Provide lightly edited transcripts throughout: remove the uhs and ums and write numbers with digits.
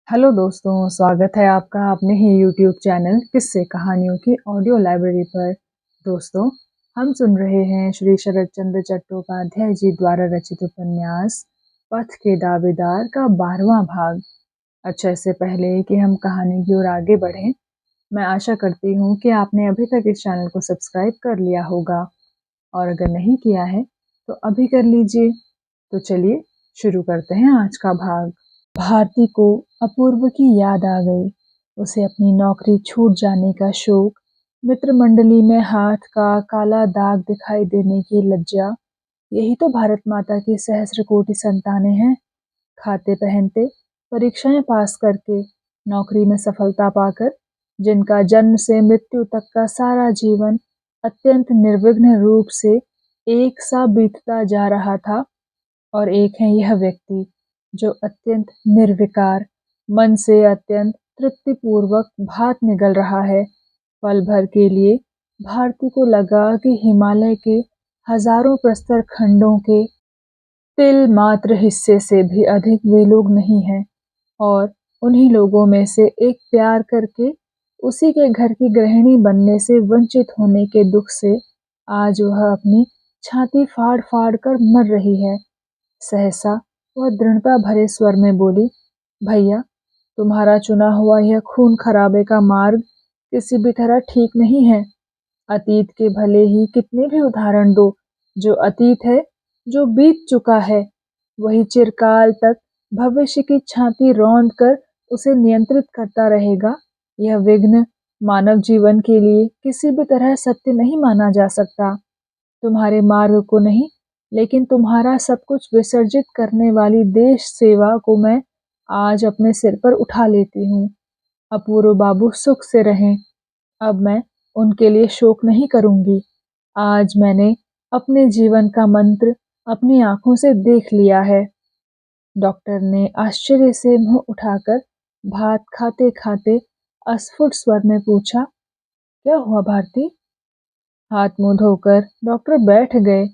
Hello दोस्तों, स्वागत है आपका अपने ही यूट्यूब चैनल किस्से कहानियों की ऑडियो लाइब्रेरी पर। दोस्तों, हम सुन रहे हैं श्री शरद चंद्र चट्टोपाध्याय जी द्वारा रचित उपन्यास पथ के दावेदार का 12वां भाग। अच्छा, इससे पहले कि हम कहानी की ओर आगे बढ़ें, मैं आशा करती हूँ कि आपने अभी तक इस चैनल को सब्सक्राइब कर लिया होगा, और अगर नहीं किया है तो अभी कर लीजिए। तो चलिए शुरू करते हैं आज का भाग। भारती को अपूर्व की याद आ गई। उसे अपनी नौकरी छूट जाने का शोक, मित्र मंडली में हाथ का काला दाग दिखाई देने की लज्जा, यही तो भारत माता की सहस्र कोटि संतानें हैं। खाते पहनते, परीक्षाएं पास करके, नौकरी में सफलता पाकर, जिनका जन्म से मृत्यु तक का सारा जीवन अत्यंत निर्विघ्न रूप से एक सा बीतता जा रहा था। और एक है यह व्यक्ति जो अत्यंत निर्विकार मन से अत्यंत तृप्तिपूर्वक भात निगल रहा है। पल भर के लिए भारती को लगा कि हिमालय के हजारों प्रस्तर खंडों के तिल मात्र हिस्से से भी अधिक वे लोग नहीं हैं, और उन्हीं लोगों में से एक प्यार करके उसी के घर की गृहिणी बनने से वंचित होने के दुख से आज वह अपनी छाती फाड़ फाड़ कर मर रही है। सहसा वह दृढ़ता भरे स्वर में बोली, भैया, तुम्हारा चुना हुआ यह खून खराबे का मार्ग किसी भी तरह ठीक नहीं है। अतीत के भले ही कितने भी उदाहरण दो, जो अतीत है, जो बीत चुका है, वही चिरकाल तक भविष्य की छाती रौंद कर उसे नियंत्रित करता रहेगा। यह विघ्न मानव जीवन के लिए किसी भी तरह सत्य नहीं माना जा सकता। तुम्हारे मार्ग को नहीं, लेकिन तुम्हारा सब कुछ विसर्जित करने वाली देश सेवा को मैं आज अपने सिर पर उठा लेती हूँ। अपूर्व बाबू सुख से रहें। अब मैं उनके लिए शोक नहीं करूंगी। आज मैंने अपने जीवन का मंत्र अपनी आंखों से देख लिया है। डॉक्टर ने आश्चर्य से मुंह उठाकर भात खाते खाते अस्फुट स्वर में पूछा, क्या हुआ भारती? हाथ मुंह धोकर डॉक्टर बैठ गए।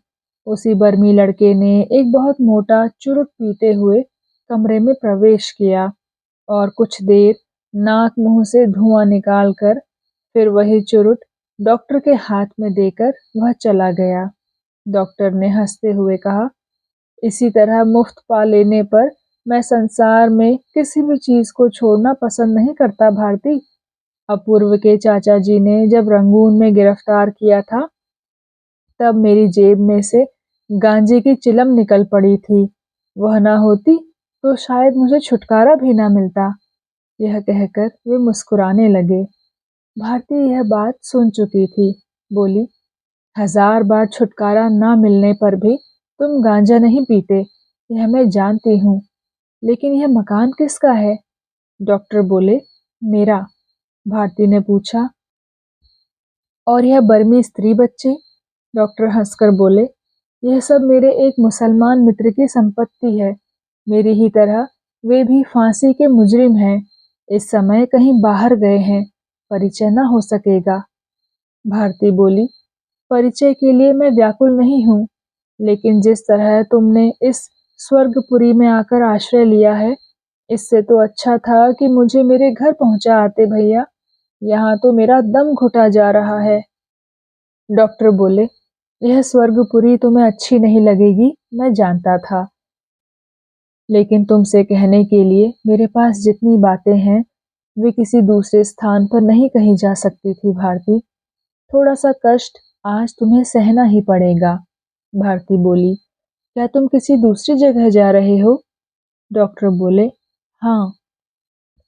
उसी बर्मी लड़के ने एक बहुत मोटा चुरुट पीते हुए कमरे में प्रवेश किया और कुछ देर नाक मुंह से धुआं निकालकर फिर वही चुरुट डॉक्टर के हाथ में देकर वह चला गया। डॉक्टर ने हंसते हुए कहा, इसी तरह मुफ्त पा लेने पर मैं संसार में किसी भी चीज को छोड़ना पसंद नहीं करता भारती। अपूर्व के चाचा जी ने जब रंगून में गिरफ्तार किया था, तब मेरी जेब में से गांजे की चिलम निकल पड़ी थी। वह ना होती तो शायद मुझे छुटकारा भी ना मिलता। यह कहकर वे मुस्कुराने लगे। भारती यह बात सुन चुकी थी। बोली, 1000 बार छुटकारा ना मिलने पर भी तुम गांजा नहीं पीते, यह मैं जानती हूँ। लेकिन यह मकान किसका है? डॉक्टर बोले, मेरा। भारती ने पूछा, और यह बर्मी स्त्री बच्चे? डॉक्टर हंसकर बोले, यह सब मेरे एक मुसलमान मित्र की संपत्ति है। मेरी ही तरह वे भी फांसी के मुजरिम हैं। इस समय कहीं बाहर गए हैं, परिचय न हो सकेगा। भारती बोली, परिचय के लिए मैं व्याकुल नहीं हूँ, लेकिन जिस तरह तुमने इस स्वर्गपुरी में आकर आश्रय लिया है, इससे तो अच्छा था कि मुझे मेरे घर पहुंचा आते भैया। यहाँ तो मेरा दम घुटा जा रहा है। डॉक्टर बोले, यह स्वर्गपुरी तुम्हें अच्छी नहीं लगेगी, मैं जानता था। लेकिन तुमसे कहने के लिए मेरे पास जितनी बातें हैं, वे किसी दूसरे स्थान पर नहीं कही जा सकती थी भारती। थोड़ा सा कष्ट आज तुम्हें सहना ही पड़ेगा। भारती बोली, क्या तुम किसी दूसरी जगह जा रहे हो? डॉक्टर बोले, हाँ,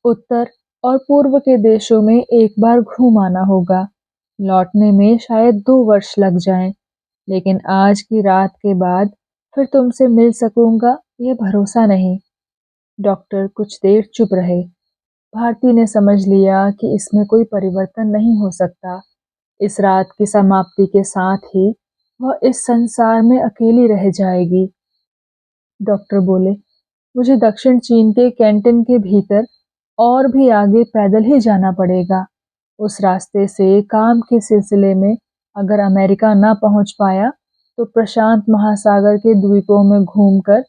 उत्तर और पूर्व के देशों में एक बार घूम आना होगा। लौटने में शायद 2 वर्ष लग जाएं, लेकिन आज की रात के बाद फिर तुमसे मिल सकूंगा ये भरोसा नहीं। डॉक्टर कुछ देर चुप रहे। भारती ने समझ लिया कि इसमें कोई परिवर्तन नहीं हो सकता। इस रात की समाप्ति के साथ ही वह इस संसार में अकेली रह जाएगी। डॉक्टर बोले, मुझे दक्षिण चीन के कैंटन के भीतर और भी आगे पैदल ही जाना पड़ेगा। उस रास्ते से काम के सिलसिले में अगर अमेरिका ना पहुंच पाया तो प्रशांत महासागर के द्वीपों में घूमकर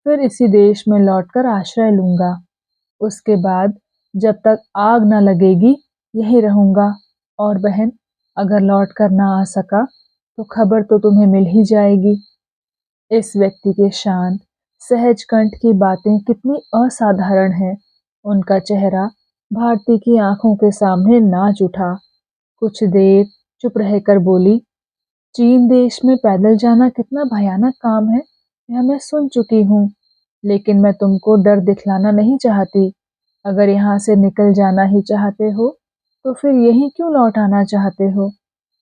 फिर इसी देश में लौटकर आश्रय लूंगा। उसके बाद जब तक आग न लगेगी यहीं रहूँगा। और बहन, अगर लौट कर ना आ सका तो खबर तो तुम्हें मिल ही जाएगी। इस व्यक्ति के शांत, सहज कंठ की बातें कितनी असाधारण हैं। उनका चेहरा भारती की आंखों के सामने नाच उठा। कुछ देर चुप रहकर बोली, चीन देश में पैदल जाना कितना भयानक काम है, यह मैं सुन चुकी हूँ। लेकिन मैं तुमको डर दिखलाना नहीं चाहती। अगर यहाँ से निकल जाना ही चाहते हो, तो फिर यहीं क्यों लौट आना चाहते हो?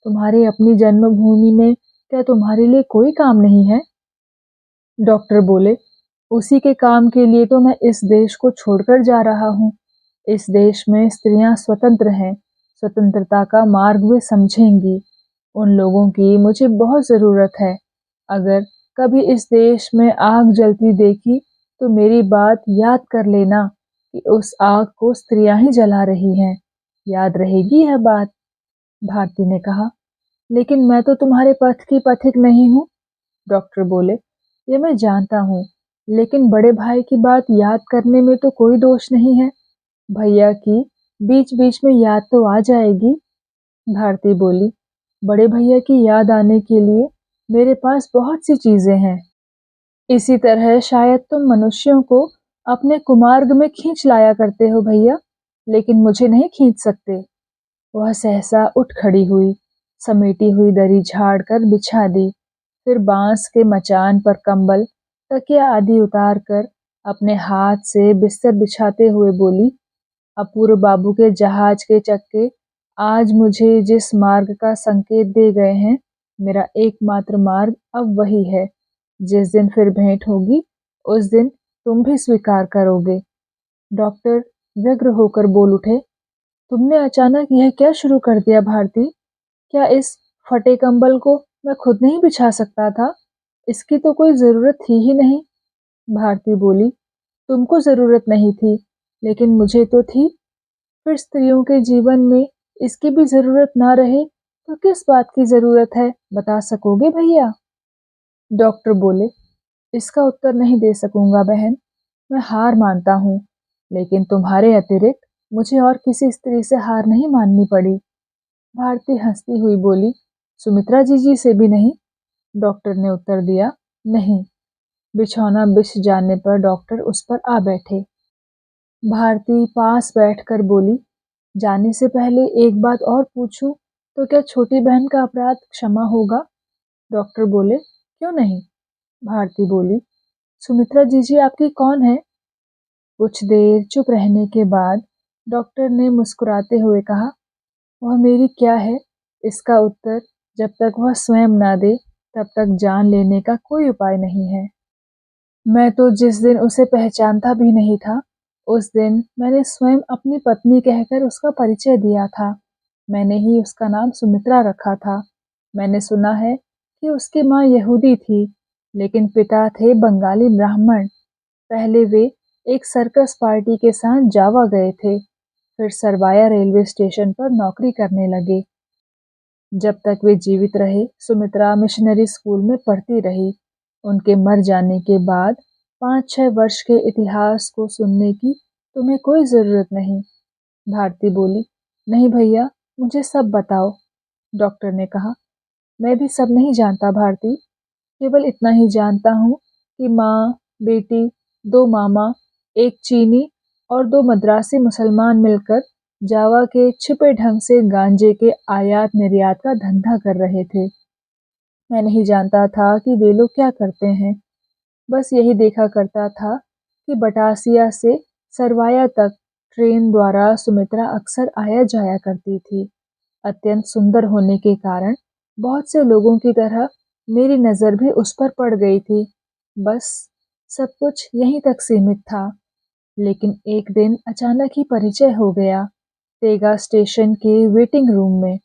तुम्हारी अपनी जन्मभूमि में क्या तुम्हारे लिए कोई काम नहीं है? डॉक्टर बोले, उसी के काम के लिए तो मैं इस देश को छोड़कर जा रहा हूँ। इस देश में स्त्रियां स्वतंत्र हैं, स्वतंत्रता का मार्ग वे समझेंगी। उन लोगों की मुझे बहुत ज़रूरत है। अगर कभी इस देश में आग जलती देखी तो मेरी बात याद कर लेना कि उस आग को स्त्रियां ही जला रही हैं। याद रहेगी यह बात? भारती ने कहा, लेकिन मैं तो तुम्हारे पथ की पथिक नहीं हूँ। डॉक्टर बोले, ये मैं जानता हूँ, लेकिन बड़े भाई की बात याद करने में तो कोई दोष नहीं है। भैया की बीच बीच में याद तो आ जाएगी। भारती बोली, बड़े भैया की याद आने के लिए मेरे पास बहुत सी चीजें हैं। इसी तरह शायद तुम मनुष्यों को अपने कुमार्ग में खींच लाया करते हो भैया, लेकिन मुझे नहीं खींच सकते। वह सहसा उठ खड़ी हुई, समेटी हुई दरी झाड़ कर बिछा दी, फिर बांस के मचान पर कंबल, तकिया आदि उतार कर अपने हाथ से बिस्तर बिछाते हुए बोली, अपूर्व बाबू के जहाज के चक्के आज मुझे जिस मार्ग का संकेत दे गए हैं, मेरा एकमात्र मार्ग अब वही है। जिस दिन फिर भेंट होगी, उस दिन तुम भी स्वीकार करोगे। डॉक्टर व्यग्र होकर बोल उठे, तुमने अचानक यह क्या शुरू कर दिया भारती? क्या इस फटे कंबल को मैं खुद नहीं बिछा सकता था? इसकी तो कोई जरूरत थी ही नहीं। भारती बोली, तुमको जरूरत नहीं थी, लेकिन मुझे तो थी। फिर स्त्रियों के जीवन में इसकी भी जरूरत ना रहे तो किस बात की जरूरत है, बता सकोगे भैया? डॉक्टर बोले, इसका उत्तर नहीं दे सकूंगा बहन, मैं हार मानता हूँ। लेकिन तुम्हारे अतिरिक्त मुझे और किसी स्त्री से हार नहीं माननी पड़ी। भारती हंसती हुई बोली, सुमित्रा जीजी से भी नहीं? डॉक्टर ने उत्तर दिया, नहीं। बिछौना बिछ जाने पर डॉक्टर उस पर आ बैठे। भारती पास बैठकर बोली, जाने से पहले एक बात और पूछूं, तो क्या छोटी बहन का अपराध क्षमा होगा? डॉक्टर बोले, क्यों नहीं? भारती बोली, सुमित्रा जीजी आपकी कौन है? कुछ देर चुप रहने के बाद डॉक्टर ने मुस्कुराते हुए कहा, वह मेरी क्या है, इसका उत्तर जब तक वह स्वयं ना दे तब तक जान लेने का कोई उपाय नहीं है। मैं तो जिस दिन उसे पहचानता भी नहीं था, उस दिन मैंने स्वयं अपनी पत्नी कहकर उसका परिचय दिया था। मैंने ही उसका नाम सुमित्रा रखा था। मैंने सुना है कि उसकी माँ यहूदी थी, लेकिन पिता थे बंगाली ब्राह्मण। पहले वे एक सर्कस पार्टी के साथ जावा गए थे, फिर सरवाया रेलवे स्टेशन पर नौकरी करने लगे। जब तक वे जीवित रहे, सुमित्रा मिशनरी स्कूल में पढ़ती रही। उनके मर जाने के बाद 5-6 वर्ष के इतिहास को सुनने की तुम्हें कोई जरूरत नहीं। भारती बोली, नहीं भैया, मुझे सब बताओ। डॉक्टर ने कहा, मैं भी सब नहीं जानता भारती, केवल इतना ही जानता हूँ कि माँ, बेटी, 2 मामा, एक चीनी और 2 मद्रासी मुसलमान मिलकर जावा के छिपे ढंग से गांजे के आयात निर्यात का धंधा कर रहे थे। मैं नहीं जानता था कि वे लोग क्या करते हैं। बस यही देखा करता था कि बटासिया से सरवाया तक ट्रेन द्वारा सुमित्रा अक्सर आया जाया करती थी। अत्यंत सुंदर होने के कारण बहुत से लोगों की तरह मेरी नज़र भी उस पर पड़ गई थी। बस सब कुछ यहीं तक सीमित था। लेकिन एक दिन अचानक ही परिचय हो गया, तेगा स्टेशन के वेटिंग रूम में।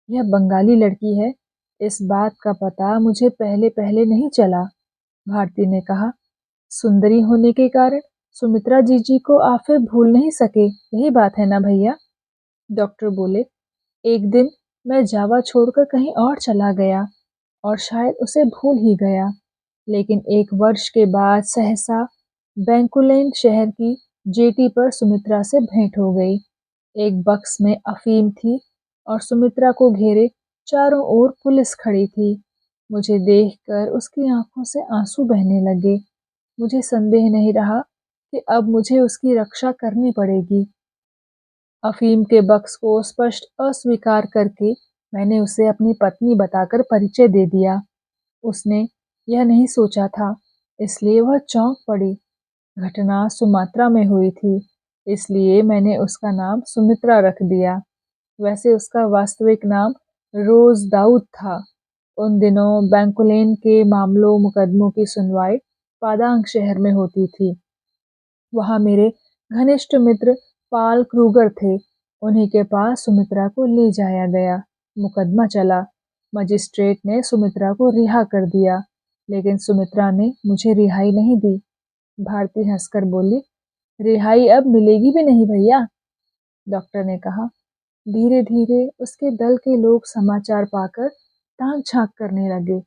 यह बंगाली लड़की है, इस बात का पता मुझे पहले पहले नहीं चला। भारती ने कहा, सुंदरी होने के कारण सुमित्रा जीजी को आप फिर भूल नहीं सके, यही बात है ना भैया? डॉक्टर बोले, एक दिन मैं जावा छोड़कर कहीं और चला गया और शायद उसे भूल ही गया, लेकिन 1 वर्ष के बाद सहसा बैंकुलेन शहर की जेटी पर सुमित्रा से भेंट हो गई। एक बक्स में अफीम थी और सुमित्रा को घेरे चारों ओर पुलिस खड़ी थी। मुझे देखकर उसकी आंखों से आंसू बहने लगे। मुझे संदेह नहीं रहा कि अब मुझे उसकी रक्षा करनी पड़ेगी। अफीम के बक्स को स्पष्ट अस्वीकार करके मैंने उसे अपनी पत्नी बताकर परिचय दे दिया। उसने यह नहीं सोचा था, इसलिए वह चौंक पड़ी। घटना सुमात्रा में हुई थी, इसलिए मैंने उसका नाम सुमित्रा रख दिया। वैसे उसका वास्तविक नाम रोज दाऊद था। उन दिनों बैंकुलेन के मामलों मुकदमों की सुनवाई पादांग शहर में होती थी। वहाँ मेरे घनिष्ठ मित्र पाल क्रूगर थे। उन्हीं के पास सुमित्रा को ले जाया गया। मुकदमा चला। मजिस्ट्रेट ने सुमित्रा को रिहा कर दिया, लेकिन सुमित्रा ने मुझे रिहाई नहीं दी। भारती हंसकर बोली, रिहाई अब मिलेगी भी नहीं भैया। डॉक्टर ने कहा। धीरे धीरे उसके दल के लोग समाचार पाकर ताक झांक करने लगे।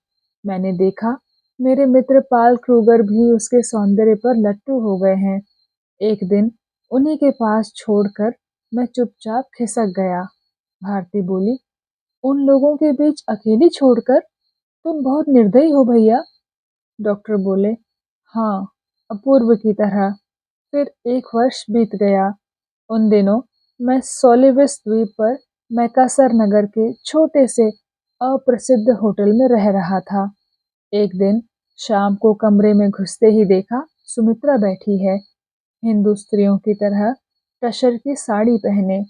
मैंने देखा मेरे मित्र पाल क्रूगर भी उसके सौंदर्य पर लट्टू हो गए हैं। एक दिन उन्हीं के पास छोड़कर मैं चुपचाप खिसक गया। भारती बोली, उन लोगों के बीच अकेली छोड़कर? तुम बहुत निर्दयी हो भैया। डॉक्टर बोले, हाँ, अपूर्व की तरह। फिर 1 वर्ष बीत गया। उन दिनों मैं सोलिविस द्वीप पर मैकासर नगर के छोटे से अप्रसिद्ध होटल में रह रहा था। एक दिन शाम को कमरे में घुसते ही देखा सुमित्रा बैठी है, हिंदू स्त्रियों की तरह टसर की साड़ी पहने।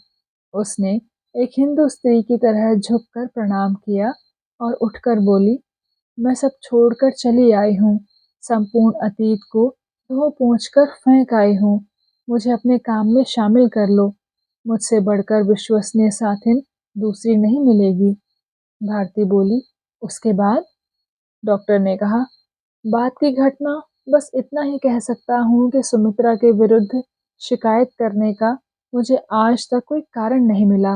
उसने एक हिंदू स्त्री की तरह झुककर प्रणाम किया और उठकर बोली, मैं सब छोड़कर चली आई हूँ। संपूर्ण अतीत को धो पोंछ कर फेंक आई हूँ। मुझे अपने काम में शामिल कर लो। मुझसे बढ़कर विश्वसनीय साथिन दूसरी नहीं मिलेगी। भारती बोली, उसके बाद? डॉक्टर ने कहा, बाद की घटना बस इतना ही कह सकता हूँ कि सुमित्रा के विरुद्ध शिकायत करने का मुझे आज तक कोई कारण नहीं मिला।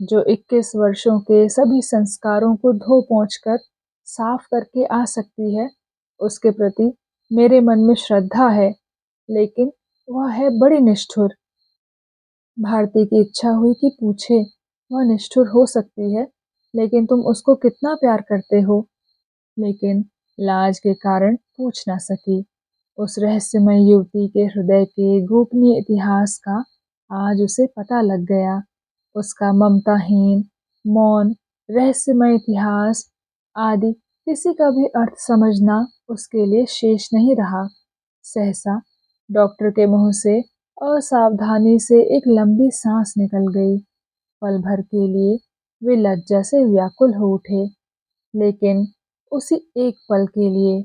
जो 21 वर्षों के सभी संस्कारों को धो पोंछ कर साफ करके आ सकती है, उसके प्रति मेरे मन में श्रद्धा है, लेकिन वह है बड़ी निष्ठुर। भारती की इच्छा हुई कि पूछे, वह निष्ठुर हो सकती है, लेकिन तुम उसको कितना प्यार करते हो? लेकिन लाज के कारण पूछ न सकी। उस रहस्यमय युवती के हृदय के गोपनीय इतिहास का आज उसे पता लग गया। उसका ममताहीन, मौन, रहस्यमय इतिहास आदि किसी का भी अर्थ समझना उसके लिए शेष नहीं रहा। सहसा डॉक्टर के मुंह से असावधानी से एक लंबी सांस निकल गई। पल भर के लिए वे लज्जा से व्याकुल हो उठे, लेकिन उसी एक पल के लिए।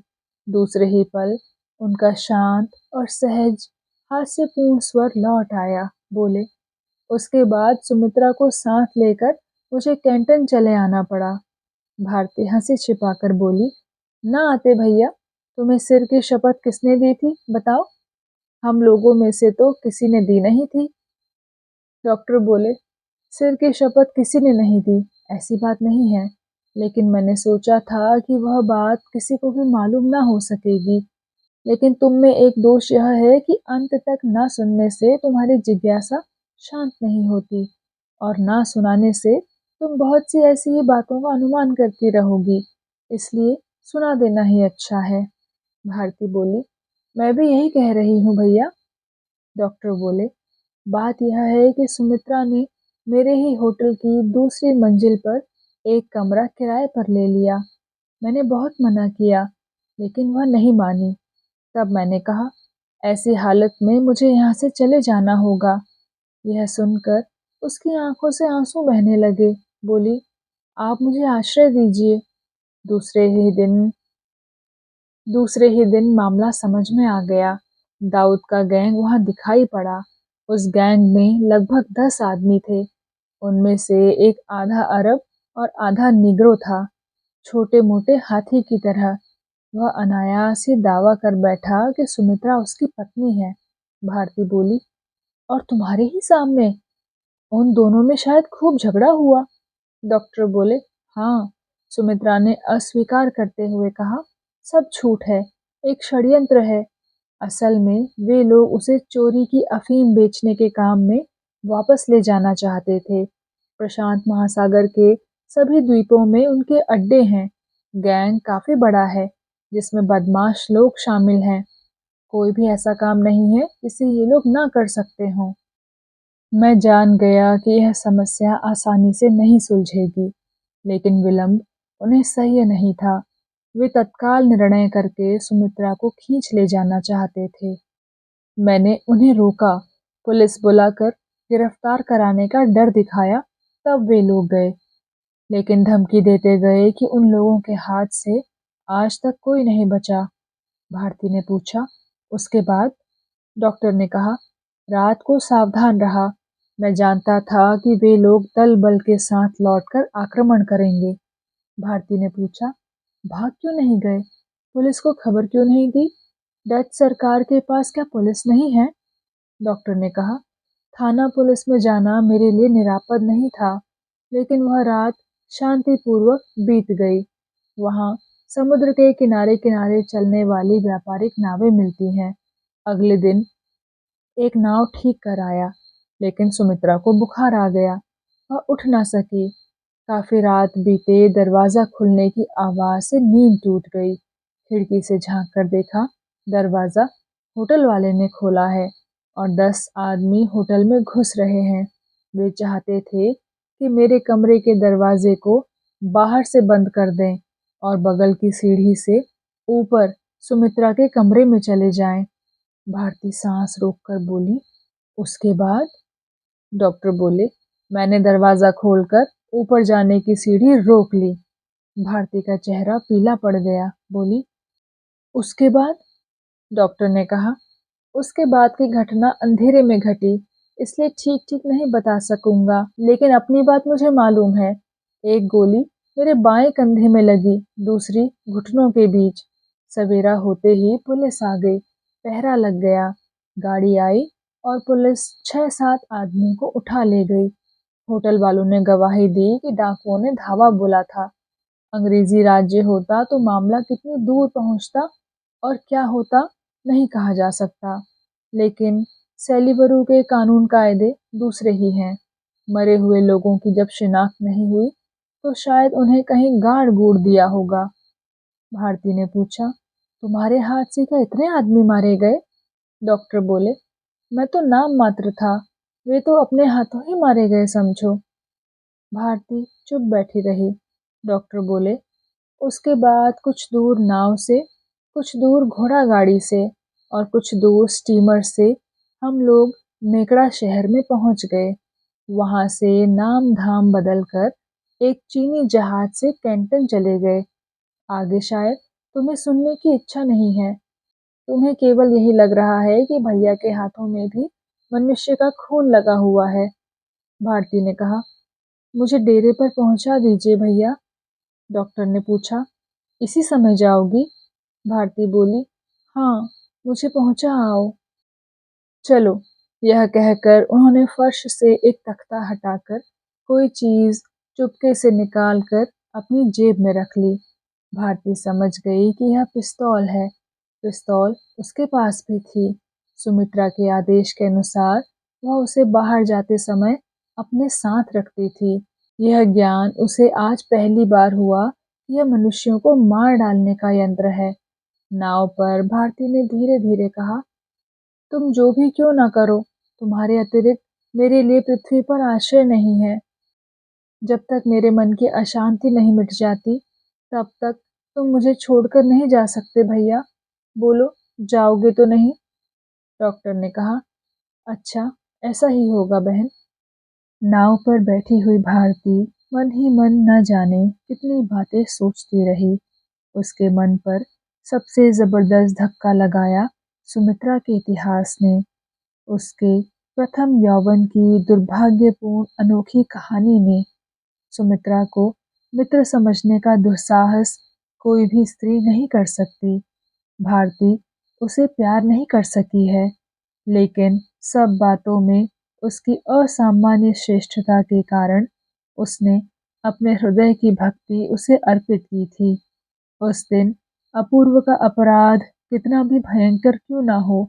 दूसरे ही पल उनका शांत और सहज हास्यपूर्ण स्वर लौट आया। बोले, उसके बाद सुमित्रा को साथ लेकर मुझे कैंटन चले आना पड़ा। भारती हंसी छिपाकर बोली, ना आते भैया। तुम्हें सिर की शपथ किसने दी थी बताओ? हम लोगों में से तो किसी ने दी नहीं थी। डॉक्टर बोले, सिर की शपथ किसी ने नहीं दी, ऐसी बात नहीं है, लेकिन मैंने सोचा था कि वह बात किसी को भी मालूम ना हो सकेगी। लेकिन तुम में एक दोष यह है कि अंत तक ना सुनने से तुम्हारी जिज्ञासा शांत नहीं होती, और ना सुनाने से तुम बहुत सी ऐसी ही बातों का अनुमान करती रहोगी, इसलिए सुना देना ही अच्छा है। भारती बोली, मैं भी यही कह रही हूँ भैया। डॉक्टर बोले, बात यह है कि सुमित्रा ने मेरे ही होटल की दूसरी मंजिल पर एक कमरा किराए पर ले लिया। मैंने बहुत मना किया, लेकिन वह नहीं मानी। तब मैंने कहा, ऐसी हालत में मुझे यहाँ से चले जाना होगा। यह सुनकर उसकी आंखों से आंसू बहने लगे। बोली, आप मुझे आश्रय दीजिए। दूसरे ही दिन दूसरे ही दिन मामला समझ में आ गया। दाऊद का गैंग वहां दिखाई पड़ा। उस गैंग में लगभग 10 आदमी थे। उनमें से एक आधा अरब और आधा निग्रो था, छोटे मोटे हाथी की तरह। वह अनायास ही दावा कर बैठा कि सुमित्रा उसकी पत्नी है। भारती बोली, और तुम्हारे ही सामने? उन दोनों में शायद खूब झगड़ा हुआ। डॉक्टर बोले, हाँ। सुमित्रा ने अस्वीकार करते हुए कहा, सब झूठ है, एक षड्यंत्र है। असल में वे लोग उसे चोरी की अफीम बेचने के काम में वापस ले जाना चाहते थे। प्रशांत महासागर के सभी द्वीपों में उनके अड्डे हैं। गैंग काफी बड़ा है, जिसमें बदमाश लोग शामिल हैं। कोई भी ऐसा काम नहीं है जिसे ये लोग ना कर सकते हों। मैं जान गया कि यह समस्या आसानी से नहीं सुलझेगी, लेकिन विलंब उन्हें सह्य नहीं था। वे तत्काल निर्णय करके सुमित्रा को खींच ले जाना चाहते थे। मैंने उन्हें रोका, पुलिस बुलाकर गिरफ्तार कराने का डर दिखाया, तब वे लोग गए। लेकिन धमकी देते गए कि उन लोगों के हाथ से आज तक कोई नहीं बचा। भारती ने पूछा, उसके बाद? डॉक्टर ने कहा, रात को सावधान रहा। मैं जानता था कि वे लोग दल बल के साथ लौटकर आक्रमण करेंगे। भारती ने पूछा, भाग क्यों नहीं गए? पुलिस को खबर क्यों नहीं दी? डच सरकार के पास क्या पुलिस नहीं है? डॉक्टर ने कहा, थाना पुलिस में जाना मेरे लिए निरापद नहीं था, लेकिन वह रात शांतिपूर्वक बीत गई। वहाँ समुद्र के किनारे किनारे चलने वाली व्यापारिक नावें मिलती हैं। अगले दिन एक नाव ठीक कर आया, लेकिन सुमित्रा को बुखार आ गया। वह उठ ना सकी। काफी रात बीते, दरवाजा खुलने की आवाज से नींद टूट गई। खिड़की से झांक कर देखा, दरवाजा होटल वाले ने खोला है और 10 आदमी होटल में घुस रहे हैं। वे चाहते थे कि मेरे कमरे के दरवाजे को बाहर से बंद कर दें और बगल की सीढ़ी से ऊपर सुमित्रा के कमरे में चले जाएं। भारती सांस रोककर बोली, उसके बाद? डॉक्टर बोले, मैंने दरवाजा खोलकर ऊपर जाने की सीढ़ी रोक ली। भारती का चेहरा पीला पड़ गया। बोली, उसके बाद? डॉक्टर ने कहा, उसके बाद की घटना अंधेरे में घटी, इसलिए ठीक ठीक नहीं बता सकूंगा, लेकिन अपनी बात मुझे मालूम है। एक गोली मेरे बाएं कंधे में लगी, दूसरी घुटनों के बीच। सवेरा होते ही पुलिस आ गई, पहरा लग गया। गाड़ी आई और पुलिस 6-7 आदमी को उठा ले गई। होटल वालों ने गवाही दी कि डाकुओं ने धावा बोला था। अंग्रेजी राज्य होता तो मामला कितनी दूर पहुंचता और क्या होता नहीं कहा जा सकता, लेकिन सेलिबरू के कानून कायदे दूसरे ही हैं। मरे हुए लोगों की जब शिनाख्त नहीं हुई तो शायद उन्हें कहीं गाड़ गूड़ दिया होगा। भारती ने पूछा, तुम्हारे हाथ से क्या इतने आदमी मारे गए? डॉक्टर बोले, मैं तो नाम मात्र था, वे तो अपने हाथों ही मारे गए समझो। भारती चुप बैठी रही। डॉक्टर बोले, उसके बाद कुछ दूर नाव से, कुछ दूर घोड़ा गाड़ी से और कुछ दूर स्टीमर से हम लोग मेकड़ा शहर में पहुंच गए। वहां से नाम धाम बदलकर एक चीनी जहाज से कैंटन चले गए। आगे शायद तुम्हें सुनने की इच्छा नहीं है। तुम्हें केवल यही लग रहा है कि भैया के हाथों में भी मनुष्य का खून लगा हुआ है। भारती ने कहा, मुझे डेरे पर पहुंचा दीजिए भैया। डॉक्टर ने पूछा, इसी समय जाओगी? भारती बोली, हाँ, मुझे पहुंचा आओ। चलो, यह कहकर उन्होंने फर्श से एक तख्ता हटाकर कोई चीज चुपके से निकाल कर अपनी जेब में रख ली। भारती समझ गई कि यह पिस्तौल है। पिस्तौल उसके पास भी थी। सुमित्रा के आदेश के अनुसार वह उसे बाहर जाते समय अपने साथ रखती थी। यह ज्ञान उसे आज पहली बार हुआ कि यह मनुष्यों को मार डालने का यंत्र है। नाव पर भारती ने धीरे धीरे कहा, तुम जो भी क्यों ना करो, तुम्हारे अतिरिक्त मेरे लिए पृथ्वी पर आश्रय नहीं है। जब तक मेरे मन की अशांति नहीं मिट जाती, तब तक तुम मुझे छोड़कर नहीं जा सकते भैया। बोलो, जाओगे तो नहीं? डॉक्टर ने कहा, अच्छा, ऐसा ही होगा बहन। नाव पर बैठी हुई भारती मन ही मन न जाने कितनी बातें सोचती रही। उसके मन पर सबसे जबरदस्त धक्का लगाया सुमित्रा के इतिहास ने। उसके प्रथम यौवन की दुर्भाग्यपूर्ण अनोखी कहानी ने। सुमित्रा को मित्र समझने का दुस्साहस कोई भी स्त्री नहीं कर सकती। भारती उसे प्यार नहीं कर सकी है, लेकिन सब बातों में उसकी असामान्य श्रेष्ठता के कारण उसने अपने हृदय की भक्ति उसे अर्पित की थी। उस दिन अपूर्व का अपराध कितना भी भयंकर क्यों ना हो,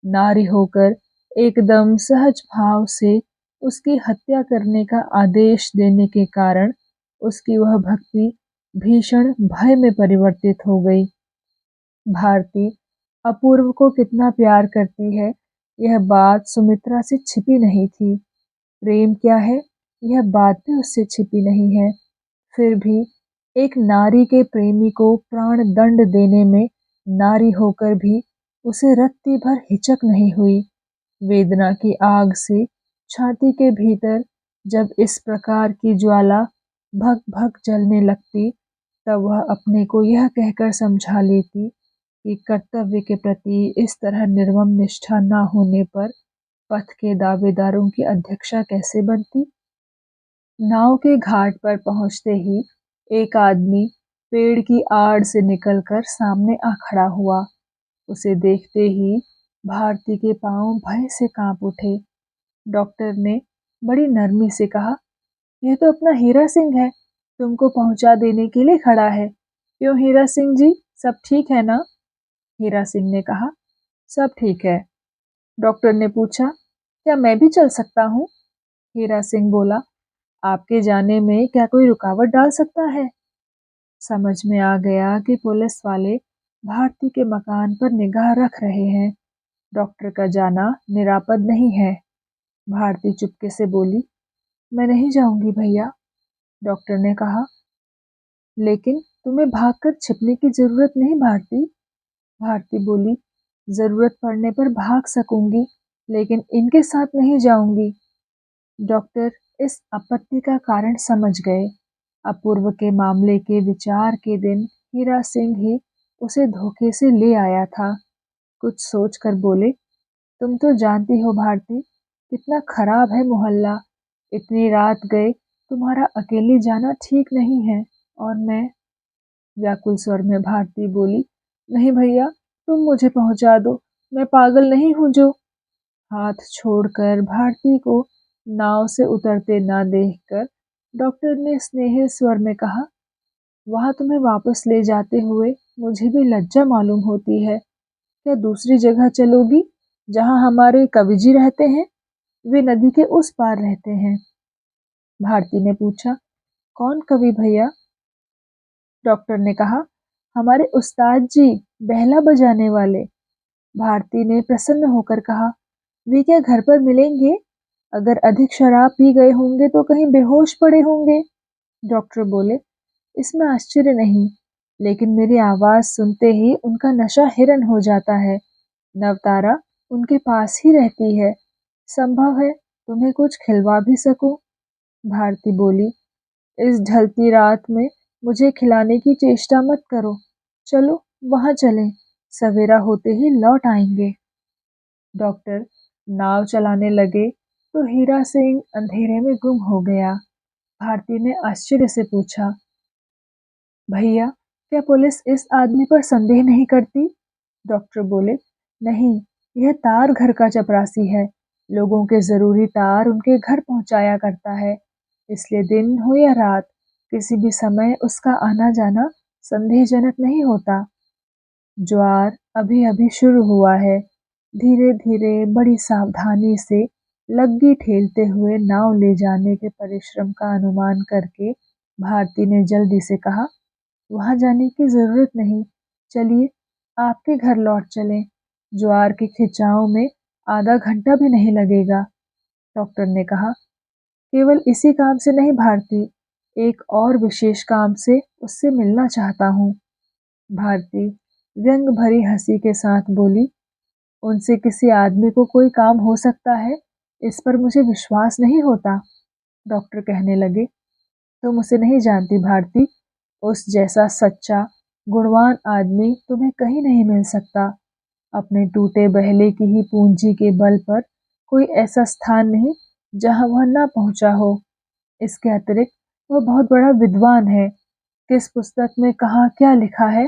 नारी होकर एकदम सहज भाव से उसकी हत्या करने का आदेश देने के कारण उसकी वह भक्ति भीषण भय में परिवर्तित हो गई। भारती अपूर्व को कितना प्यार करती है, यह बात सुमित्रा से छिपी नहीं थी। प्रेम क्या है, यह बात भी उससे छिपी नहीं है। फिर भी एक नारी के प्रेमी को प्राण दंड देने में नारी होकर भी उसे रत्ती भर हिचक नहीं हुई। वेदना की आग से छाती के भीतर जब इस प्रकार की ज्वाला भक भक जलने लगती, तब वह अपने को यह कहकर समझा लेती कि कर्तव्य के प्रति इस तरह निर्मम निष्ठा न होने पर पथ के दावेदारों की अध्यक्षा कैसे बनती। नाव के घाट पर पहुंचते ही एक आदमी पेड़ की आड़ से निकलकर सामने आ खड़ा हुआ। उसे देखते ही भारती के पांव भय से कांप उठे। डॉक्टर ने बड़ी नरमी से कहा, यह तो अपना हीरा सिंह है, तुमको पहुंचा देने के लिए खड़ा है। क्यों हीरा सिंह जी, सब ठीक है ना? हीरा सिंह ने कहा, सब ठीक है। डॉक्टर ने पूछा, क्या मैं भी चल सकता हूँ? हीरा सिंह बोला, आपके जाने में क्या कोई रुकावट डाल सकता है? समझ में आ गया कि पुलिस वाले भारती के मकान पर निगाह रख रहे हैं। डॉक्टर का जाना निरापद नहीं है। भारती चुपके से बोली, मैं नहीं जाऊंगी भैया। डॉक्टर ने कहा, लेकिन तुम्हें भागकर छिपने की जरूरत नहीं भारती। भारती बोली, जरूरत पड़ने पर भाग सकूंगी, लेकिन इनके साथ नहीं जाऊंगी। डॉक्टर इस आपत्ति का कारण समझ गए। अपूर्व के मामले के विचार के दिन हीरा सिंह ही उसे धोखे से ले आया था। कुछ सोचकर बोले, तुम तो जानती हो भारती, कितना खराब है मोहल्ला। इतनी रात गए तुम्हारा अकेले जाना ठीक नहीं है। और मैं, व्याकुल स्वर में भारती बोली, नहीं भैया, तुम मुझे पहुंचा दो, मैं पागल नहीं हूं जो। हाथ छोड़कर भारती को नाव से उतरते ना देखकर डॉक्टर ने स्नेहिल स्वर में कहा, वहां तुम्हें वापस ले जाते हुए मुझे भी लज्जा मालूम होती है। क्या दूसरी जगह चलोगी, जहां हमारे कविजी रहते हैं? वे नदी के उस पार रहते हैं। भारती ने पूछा, कौन कवि भैया? डॉक्टर ने कहा, हमारे उस्ताद जी, बेहला बजाने वाले। भारती ने प्रसन्न होकर कहा, वे क्या घर पर मिलेंगे? अगर अधिक शराब पी गए होंगे तो कहीं बेहोश पड़े होंगे। डॉक्टर बोले, इसमें आश्चर्य नहीं, लेकिन मेरी आवाज सुनते ही उनका नशा हिरन हो जाता है। नवतारा उनके पास ही रहती है, संभव है तुम्हें कुछ खिलवा भी सकूं। भारती बोली, इस ढलती रात में मुझे खिलाने की चेष्टा मत करो। चलो वहां चलें, सवेरा होते ही लौट आएंगे। डॉक्टर नाव चलाने लगे तो हीरा सिंह अंधेरे में गुम हो गया। भारती ने आश्चर्य से पूछा, भैया, क्या पुलिस इस आदमी पर संदेह नहीं करती? डॉक्टर बोले, नहीं, यह तार घर का चपरासी है। लोगों के जरूरी तार उनके घर पहुंचाया करता है, इसलिए दिन हो या रात किसी भी समय उसका आना जाना संदेहजनक नहीं होता। ज्वार अभी अभी शुरू हुआ है। धीरे धीरे बड़ी सावधानी से लग्गी ठेलते हुए नाव ले जाने के परिश्रम का अनुमान करके भारती ने जल्दी से कहा, वहां जाने की जरूरत नहीं, चलिए आपके घर लौट चलें। ज्वार के खिंचाव में आधा घंटा भी नहीं लगेगा। डॉक्टर ने कहा, केवल इसी काम से नहीं भारती, एक और विशेष काम से उससे मिलना चाहता हूँ। भारती व्यंग भरी हंसी के साथ बोली, उनसे किसी आदमी को कोई काम हो सकता है, इस पर मुझे विश्वास नहीं होता। डॉक्टर कहने लगे, तुम उसे नहीं जानती भारती, उस जैसा सच्चा गुणवान आदमी तुम्हें कहीं नहीं मिल सकता। अपने टूटे बहले की ही पूंजी के बल पर कोई ऐसा स्थान नहीं जहां वह ना पहुंचा हो। इसके अतिरिक्त वह बहुत बड़ा विद्वान है। किस पुस्तक में कहाँ क्या लिखा है,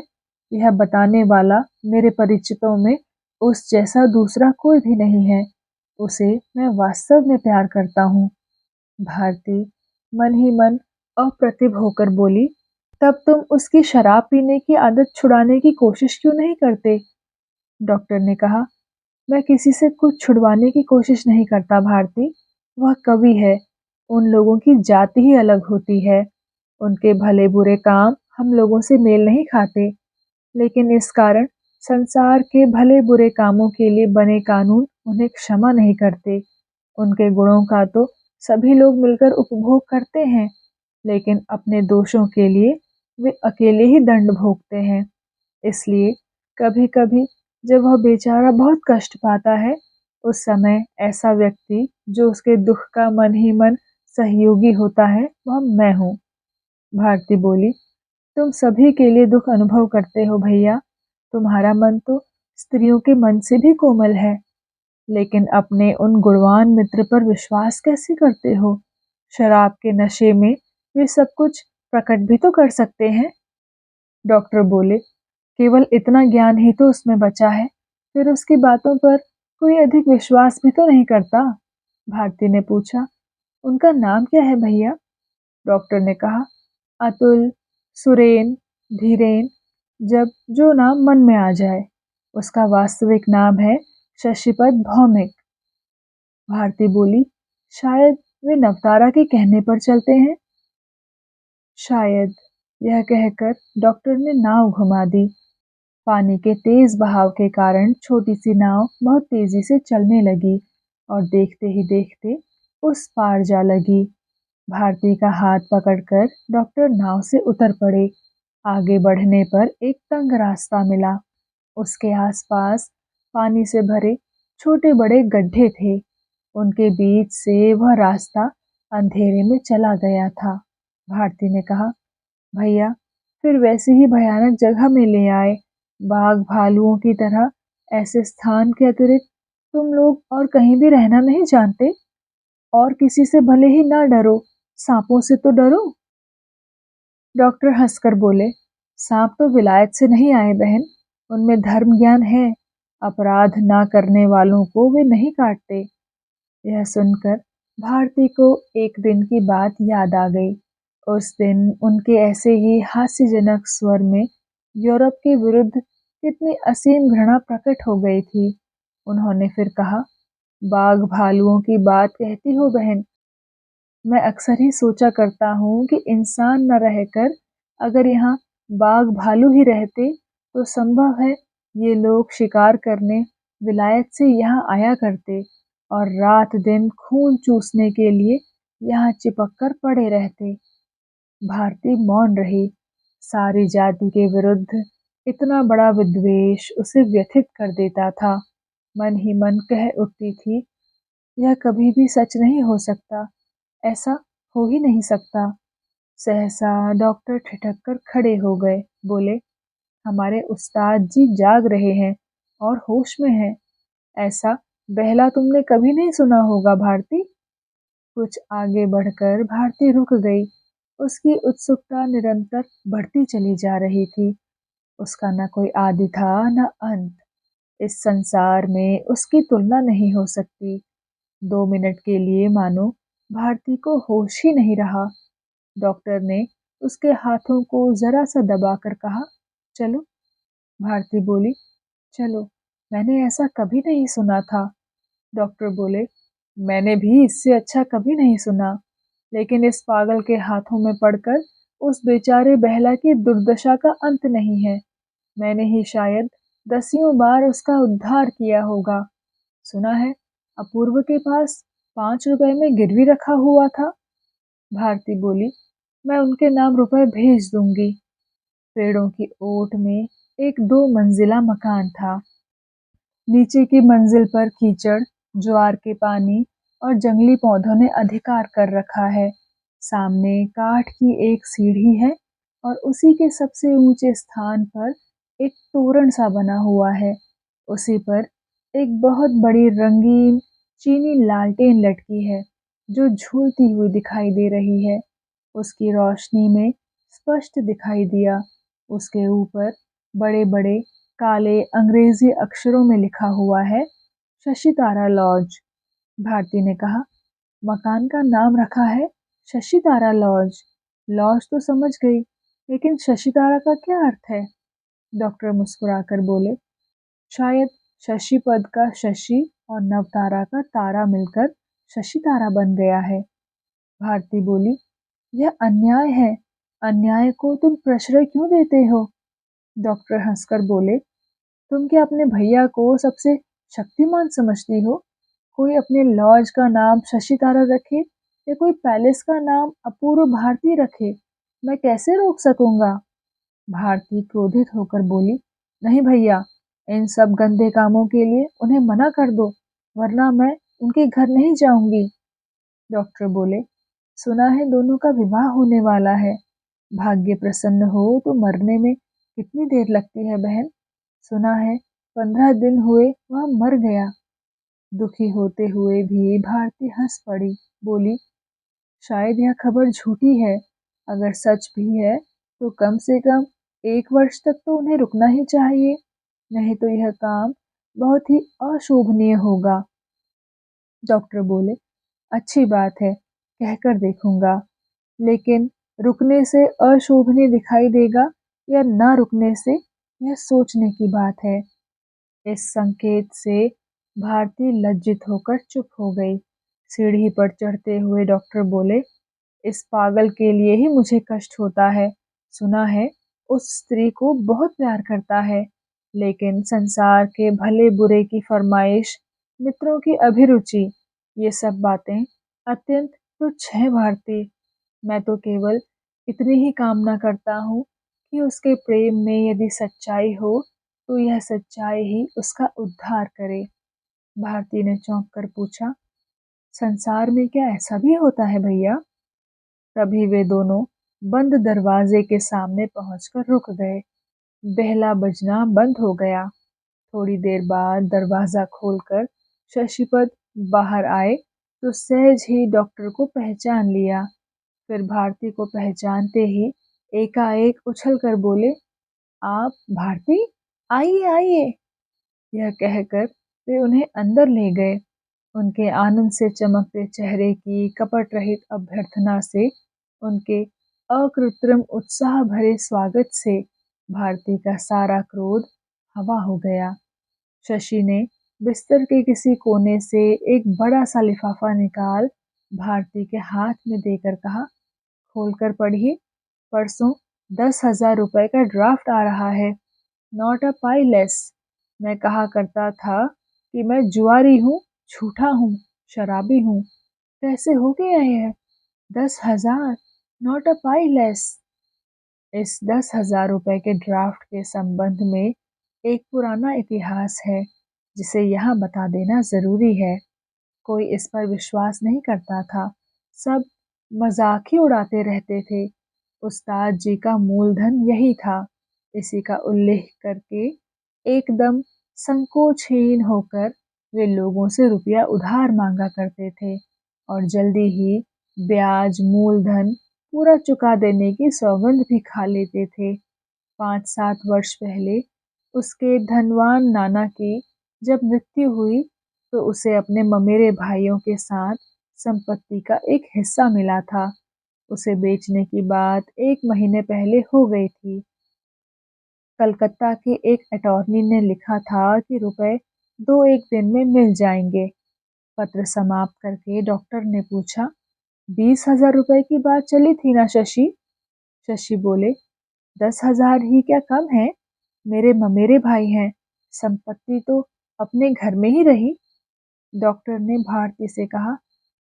यह बताने वाला मेरे परिचितों में उस जैसा दूसरा कोई भी नहीं है। उसे मैं वास्तव में प्यार करता हूँ। भारती मन ही मन अप्रतिभ होकर बोली, तब तुम उसकी शराब पीने की आदत छुड़ाने की कोशिश क्यों नहीं करते? डॉक्टर ने कहा, मैं किसी से कुछ छुड़वाने की कोशिश नहीं करता भारती। वह कवि है। उन लोगों की जाति ही अलग होती है। उनके भले बुरे काम हम लोगों से मेल नहीं खाते, लेकिन इस कारण संसार के भले बुरे कामों के लिए बने कानून उन्हें क्षमा नहीं करते। उनके गुणों का तो सभी लोग मिलकर उपभोग करते हैं, लेकिन अपने दोषों के लिए वे अकेले ही दंड भोगते हैं। इसलिए कभी-कभी जब वह बेचारा बहुत कष्ट पाता है, उस समय ऐसा व्यक्ति जो उसके दुख का मन ही मन सहयोगी होता है, वह मैं हूँ। भारती बोली, तुम सभी के लिए दुख अनुभव करते हो भैया। तुम्हारा मन तो स्त्रियों के मन से भी कोमल है, लेकिन अपने उन गुणवान मित्र पर विश्वास कैसे करते हो? शराब के नशे में वे सब कुछ प्रकट भी तो कर सकते हैं। डॉक्टर बोले, केवल इतना ज्ञान ही तो उसमें बचा है, फिर उसकी बातों पर कोई अधिक विश्वास भी तो नहीं करता। भारती ने पूछा, उनका नाम क्या है भैया? डॉक्टर ने कहा, अतुल, सुरेन, धीरेन, जब जो नाम मन में आ जाए। उसका वास्तविक नाम है शशिपद भौमिक। भारती बोली, शायद वे नवतारा के कहने पर चलते हैं। शायद। यह कहकर डॉक्टर ने नाव घुमा दी। पानी के तेज बहाव के कारण छोटी सी नाव बहुत तेजी से चलने लगी और देखते ही देखते उस पार जा लगी। भारती का हाथ पकड़कर डॉक्टर नाव से उतर पड़े। आगे बढ़ने पर एक तंग रास्ता मिला। उसके आसपास पानी से भरे छोटे बड़े गड्ढे थे। उनके बीच से वह रास्ता अंधेरे में चला गया था। भारती ने कहा, भैया, फिर वैसी ही भयानक जगह में ले आए। बाघ भालुओं की तरह ऐसे स्थान के अतिरिक्त तुम लोग और कहीं भी रहना नहीं जानते? और किसी से भले ही ना डरो, सांपों से तो डरो। डॉक्टर हंसकर बोले, सांप तो विलायत से नहीं आए बहन। उनमें धर्म ज्ञान है। अपराध ना करने वालों को वे नहीं काटते। यह सुनकर भारती को एक दिन की बात याद आ गई। उस दिन उनके ऐसे ही हास्यजनक स्वर में यूरोप के विरुद्ध कितनी असीम घृणा प्रकट हो गई थी। उन्होंने फिर कहा, बाघ भालुओं की बात कहती हो बहन। मैं अक्सर ही सोचा करता हूँ कि इंसान न रहकर अगर यहाँ बाघ भालू ही रहते तो संभव है ये लोग शिकार करने विलायत से यहाँ आया करते और रात दिन खून चूसने के लिए यहाँ चिपक कर पड़े रहते। भारती मौन रही। सारी जाति के विरुद्ध इतना बड़ा विद्वेष उसे व्यथित कर देता था। मन ही मन कह उठती थी, यह कभी भी सच नहीं हो सकता। ऐसा हो ही नहीं सकता। सहसा डॉक्टर ठिठक कर खड़े हो गए। बोले, हमारे उस्ताद जी जाग रहे हैं और होश में हैं। ऐसा बहला तुमने कभी नहीं सुना होगा भारती। कुछ आगे बढ़कर भारती रुक गई। उसकी उत्सुकता निरंतर बढ़ती चली जा रही थी। उसका न कोई आदि था न अंत। इस संसार में उसकी तुलना नहीं हो सकती। 2 मिनट के लिए मानो भारती को होश ही नहीं रहा। डॉक्टर ने उसके हाथों को जरा सा दबाकर कहा, चलो। भारती बोली, चलो, मैंने ऐसा कभी नहीं सुना था। डॉक्टर बोले, मैंने भी इससे अच्छा कभी नहीं सुना, लेकिन इस पागल के हाथों में पड़कर उस बेचारे बहला की दुर्दशा का अंत नहीं है। मैंने ही शायद दसियों बार उसका उद्धार किया होगा। सुना है अपूर्व के पास 5 रुपए में गिरवी रखा हुआ था। भारती बोली, मैं उनके नाम रुपए भेज दूंगी। पेड़ों की ओट में एक 2 मंजिला मकान था। नीचे की मंजिल पर कीचड़, ज्वार के पानी और जंगली पौधों ने अधिकार कर रखा है। सामने काठ की एक सीढ़ी है और उसी के सबसे ऊंचे स्थान पर एक तोरण सा बना हुआ है। उसी पर एक बहुत बड़ी रंगीन चीनी लालटेन लटकी है जो झूलती हुई दिखाई दे रही है। उसकी रोशनी में स्पष्ट दिखाई दिया। उसके ऊपर बड़े-बड़े काले अंग्रेजी अक्षरों में लिखा हुआ है, शशि तारा लॉज। भारती ने कहा, मकान का नाम रखा है शशि तारा लॉज। लॉज तो समझ गई, लेकिन शशि तारा का क्या अर्थ है? डॉक्टर मुस्कुराकर बोले, शायद शशिपद का शशि और नवतारा का तारा मिलकर शशि तारा बन गया है। भारती बोली, यह अन्याय है। अन्याय को तुम प्रश्रय क्यों देते हो? डॉक्टर हंसकर बोले, तुम क्या अपने भैया को सबसे शक्तिमान समझती हो? कोई अपने लॉज का नाम शशि तारा रखे या कोई पैलेस का नाम अपूर्व भारती रखे, मैं कैसे रोक सकूंगा? भारती क्रोधित होकर बोली, नहीं भैया, इन सब गंदे कामों के लिए उन्हें मना कर दो, वरना मैं उनके घर नहीं जाऊंगी। डॉक्टर बोले, सुना है दोनों का विवाह होने वाला है। भाग्य प्रसन्न हो तो मरने में कितनी देर लगती है बहन? सुना है 15 दिन हुए वह मर गया। दुखी होते हुए भी भारती हंस पड़ी, बोली, शायद यह खबर झूठी है। अगर सच भी है तो कम से कम 1 वर्ष तक तो उन्हें रुकना ही चाहिए, नहीं तो यह काम बहुत ही अशोभनीय होगा। डॉक्टर बोले, अच्छी बात है, कहकर देखूंगा, लेकिन रुकने से अशोभनीय दिखाई देगा या ना रुकने से, यह सोचने की बात है। इस संकेत से भारती लज्जित होकर चुप हो गई। सीढ़ी पर चढ़ते हुए डॉक्टर बोले, इस पागल के लिए ही मुझे कष्ट होता है। सुना है उस स्त्री को बहुत प्यार करता है, लेकिन संसार के भले बुरे की फरमाइश, मित्रों की अभिरुचि, ये सब बातें अत्यंत तुच्छ हैं भारती। मैं तो केवल इतनी ही कामना करता हूँ कि उसके प्रेम में यदि सच्चाई हो तो यह सच्चाई ही उसका उद्धार करे। भारती ने चौंक कर पूछा, संसार में क्या ऐसा भी होता है भैया? तभी वे दोनों बंद दरवाजे के सामने पहुंचकर रुक गए। बेहला बजना बंद हो गया। थोड़ी देर बाद दरवाजा खोलकर शशिपद बाहर आए तो सहज ही डॉक्टर को पहचान लिया। फिर भारती को पहचानते ही एकाएक उछल कर बोले, आप भारती, आइए आइए। यह कहकर वे उन्हें अंदर ले गए। उनके आनंद से चमकते चेहरे की कपट रहित अभ्यर्थना से, उनके अकृत्रिम उत्साह भरे स्वागत से भारती का सारा क्रोध हवा हो गया। शशि ने बिस्तर के किसी कोने से एक बड़ा सा लिफाफा निकाल भारती के हाथ में देकर कहा, खोलकर पढ़िए, परसों 10,000 रुपए का ड्राफ्ट आ रहा है। Not a pi less. मैं कहा करता था कि मैं जुआरी हूँ, झूठा हूँ, शराबी हूँ। कैसे हो गया यह? 10,000, नॉट अ पाई लेस। इस 10,000 रुपए के ड्राफ्ट के संबंध में एक पुराना इतिहास है, जिसे यहाँ बता देना जरूरी है। कोई इस पर विश्वास नहीं करता था, सब मजाक ही उड़ाते रहते थे। उस्ताद जी का मूलधन यही था। इसी का उल्लेख करके एकदम संकोचहीन होकर वे लोगों से रुपया उधार मांगा करते थे और जल्दी ही ब्याज मूलधन पूरा चुका देने की सौगंध भी खा लेते थे। 5-7 वर्ष पहले उसके धनवान नाना की जब मृत्यु हुई तो उसे अपने ममेरे भाइयों के साथ संपत्ति का एक हिस्सा मिला था। उसे बेचने की बात 1 महीने पहले हो गई थी। कलकत्ता के एक अटॉर्नी ने लिखा था कि रुपए 2-1 दिन में मिल जाएंगे। पत्र समाप्त करके डॉक्टर ने पूछा, 20,000 रुपए की बात चली थी ना शशि? शशि बोले, 10,000 ही क्या कम है? मेरे ममेरे भाई हैं, संपत्ति तो अपने घर में ही रही। डॉक्टर ने भारती से कहा,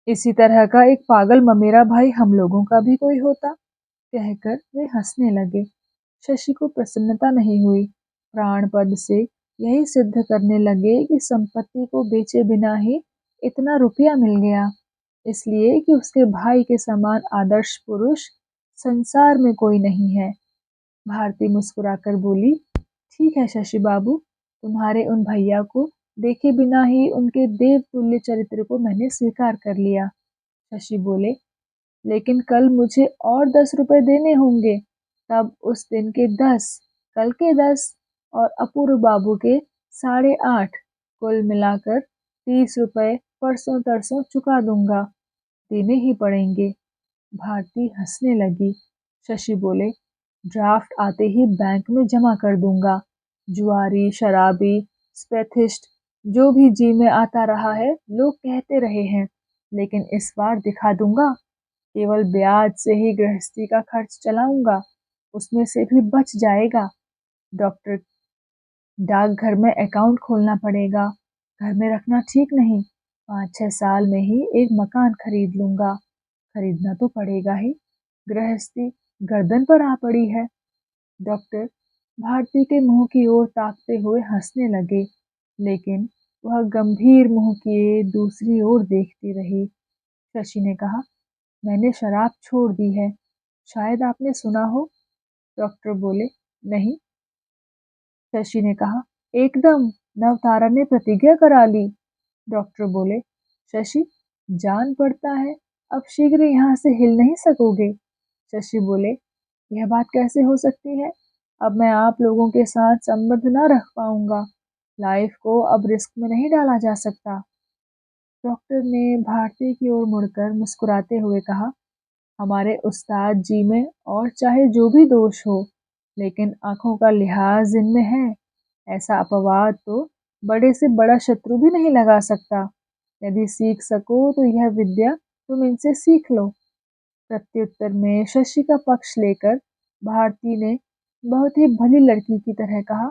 इसी तरह का एक पागल ममेरा भाई हम लोगों का भी कोई होता। कहकर वे हंसने लगे। शशि को प्रसन्नता नहीं हुई। प्राणपद से यही सिद्ध करने लगे कि संपत्ति को बेचे बिना ही इतना रुपया मिल गया, इसलिए कि उसके भाई के समान आदर्श पुरुष संसार में कोई नहीं है। भारती मुस्कुराकर बोली, ठीक है शशि बाबू, तुम्हारे उन भैया को देखे बिना ही उनके देवतुल्य चरित्र को मैंने स्वीकार कर लिया। शशि बोले, लेकिन कल मुझे और 10 रुपए देने होंगे, तब उस दिन के 10, कल के 10 और अपूर्व बाबू के 8.5, कुल मिलाकर 30 रुपए परसों तरसों चुका दूंगा। देने ही पड़ेंगे। भारती हंसने लगी। शशि बोले, ड्राफ्ट आते ही बैंक में जमा कर दूंगा। जुआरी, शराबी, स्पेथिस्ट जो भी जी में आता रहा है, लोग कहते रहे हैं, लेकिन इस बार दिखा दूंगा। केवल ब्याज से ही गृहस्थी का खर्च चलाऊंगा, उसमें से भी बच जाएगा। डॉक्टर, डाकघर में अकाउंट खोलना पड़ेगा, घर में रखना ठीक नहीं। 5-6 साल में ही एक मकान खरीद लूंगा। खरीदना तो पड़ेगा ही, गृहस्थी गर्दन पर आ पड़ी है। डॉक्टर भारती के मुंह की ओर ताकते हुए हंसने लगे, लेकिन वह गंभीर मुंह किए दूसरी ओर देखती रही। शशि ने कहा, मैंने शराब छोड़ दी है, शायद आपने सुना हो। डॉक्टर बोले, नहीं। शशि ने कहा, एकदम, नवतारा ने प्रतिज्ञा करा ली। डॉक्टर बोले, शशि, जान पड़ता है अब शीघ्र यहाँ से हिल नहीं सकोगे। शशि बोले, यह बात कैसे हो सकती है? अब मैं आप लोगों के साथ संबंध न रख पाऊंगा। लाइफ को अब रिस्क में नहीं डाला जा सकता। डॉक्टर ने भारती की ओर मुड़कर मुस्कुराते हुए कहा, हमारे उस्ताद जी में और चाहे जो भी दोष हो, लेकिन आंखों का लिहाज इनमें है। ऐसा अपवाद तो बड़े से बड़ा शत्रु भी नहीं लगा सकता। यदि सीख सको तो यह विद्या तुम इनसे सीख लो। प्रत्युत्तर में शशि का पक्ष लेकर भारती ने बहुत ही भली लड़की की तरह कहा,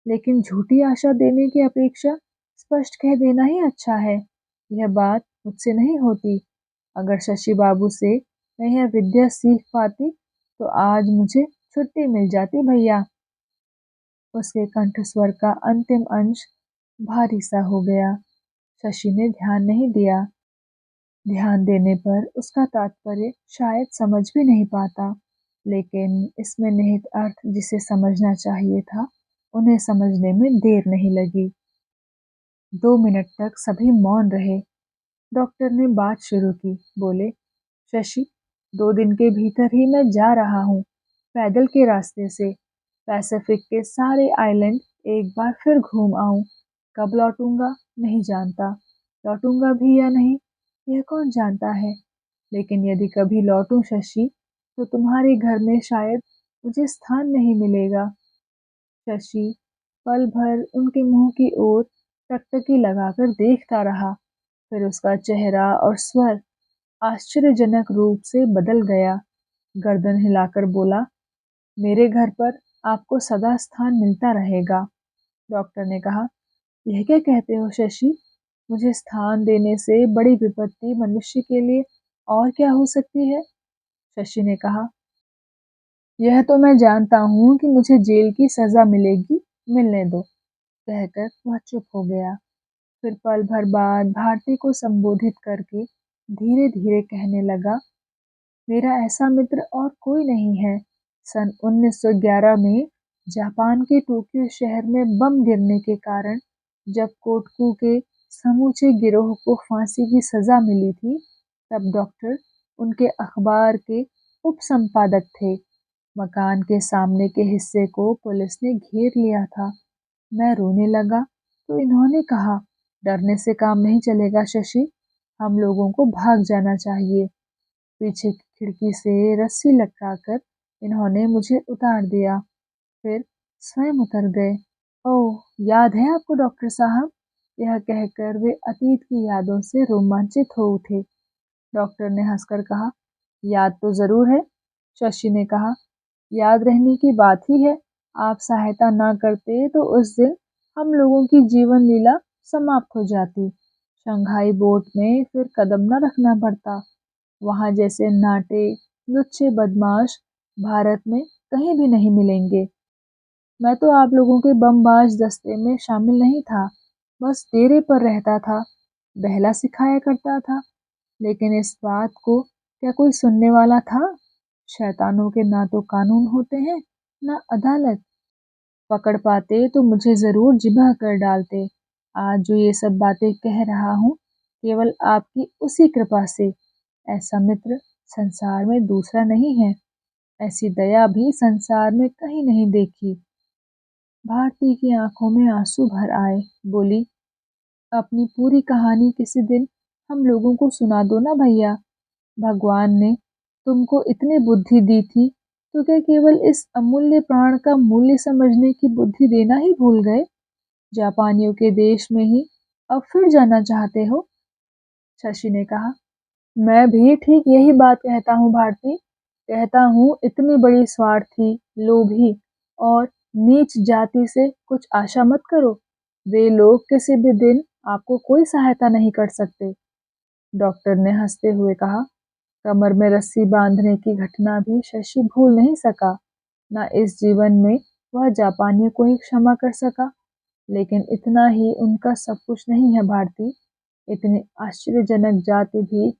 लेकिन झूठी आशा देने की अपेक्षा स्पष्ट कह देना ही अच्छा है। यह बात मुझसे नहीं होती। अगर शशि बाबू से मैं यह विद्या सीख पाती तो आज मुझे छुट्टी मिल जाती भैया। उसके कंठस्वर का अंतिम अंश भारी सा हो गया। शशि ने ध्यान नहीं दिया। ध्यान देने पर उसका तात्पर्य शायद समझ भी नहीं पाता, लेकिन इसमें निहित अर्थ जिसे समझना चाहिए था, उन्हें समझने में देर नहीं लगी। 2 मिनट तक सभी मौन रहे। डॉक्टर ने बात शुरू की। बोले, शशि, 2 दिन के भीतर ही मैं जा रहा हूँ, पैदल के रास्ते से। पैसिफिक के सारे आइलैंड एक बार फिर घूम आऊं। कब लौटूंगा नहीं जानता। लौटूंगा भी या नहीं, यह कौन जानता है। लेकिन यदि कभी लौटूं शशि, तो तुम्हारे घर में शायद मुझे स्थान नहीं मिलेगा। शशि पल भर उनके मुंह की ओर टकटकी लगाकर देखता रहा, फिर उसका चेहरा और स्वर आश्चर्यजनक रूप से बदल गया। गर्दन हिलाकर बोला, मेरे घर पर आपको सदा स्थान मिलता रहेगा। डॉक्टर ने कहा, यह क्या कहते हो शशि? मुझे स्थान देने से बड़ी विपत्ति मनुष्य के लिए और क्या हो सकती है? शशि ने कहा, यह तो मैं जानता हूँ कि मुझे जेल की सजा मिलेगी, मिलने दो। कहकर वह चुप हो गया। फिर पल भर बाद भारती को संबोधित करके धीरे धीरे कहने लगा, मेरा ऐसा मित्र और कोई नहीं है। सन 1911 में जापान के टोक्यो शहर में बम गिरने के कारण जब कोटकू के समूचे गिरोह को फांसी की सजा मिली थी, तब डॉक्टर उनके अखबार के उप संपादक थे। मकान के सामने के हिस्से को पुलिस ने घेर लिया था। मैं रोने लगा तो इन्होंने कहा, डरने से काम नहीं चलेगा शशि, हम लोगों को भाग जाना चाहिए। पीछे की खिड़की से रस्सी लटकाकर इन्होंने मुझे उतार दिया, फिर स्वयं उतर गए। ओह, याद है आपको डॉक्टर साहब? यह कहकर वे अतीत की यादों से रोमांचित हो उठे। डॉक्टर ने हंसकर कहा, याद तो जरूर है। शशि ने कहा, याद रहने की बात ही है। आप सहायता ना करते तो उस दिन हम लोगों की जीवन लीला समाप्त हो जाती। शंघाई बोट में फिर कदम न रखना पड़ता। वहां जैसे नाटे लुच्चे बदमाश भारत में कहीं भी नहीं मिलेंगे। मैं तो आप लोगों के बमबाज दस्ते में शामिल नहीं था, बस डेरे पर रहता था, बहला सिखाया करता था। लेकिन इस बात को क्या कोई सुनने वाला था? शैतानों के ना तो कानून होते हैं, ना अदालत। पकड़ पाते तो मुझे जरूर जिबा कर डालते। आज जो ये सब बातें कह रहा हूँ, केवल आपकी उसी कृपा से। ऐसा मित्र संसार में दूसरा नहीं है। ऐसी दया भी संसार में कहीं नहीं देखी। भारती की आंखों में आंसू भर आए। बोली, अपनी पूरी कहानी किसी दिन हम लोगों को सुना दो ना भैया। भगवान ने तुमको इतनी बुद्धि दी थी, तो क्या केवल इस अमूल्य प्राण का मूल्य समझने की बुद्धि देना ही भूल गए? जापानियों के देश में ही अब फिर जाना चाहते हो? शशि ने कहा। मैं भी ठीक यही बात कहता हूँ भारती। कहता हूँ इतनी बड़ी स्वार्थी, लोभी और नीच जाति से कुछ आशा मत करो। वे लोग किसी भी दिन आपको कोई सहायता नहीं कर सकते। डॉक्टर ने हंसते हुए कहा। कमर में रस्सी बांधने की घटना भी शशि भूल नहीं सका। न इस जीवन में वह जापानियों को ही क्षमा कर सका। लेकिन इतना ही उनका सब कुछ नहीं है भारती। इतनी आश्चर्यजनक जाति भी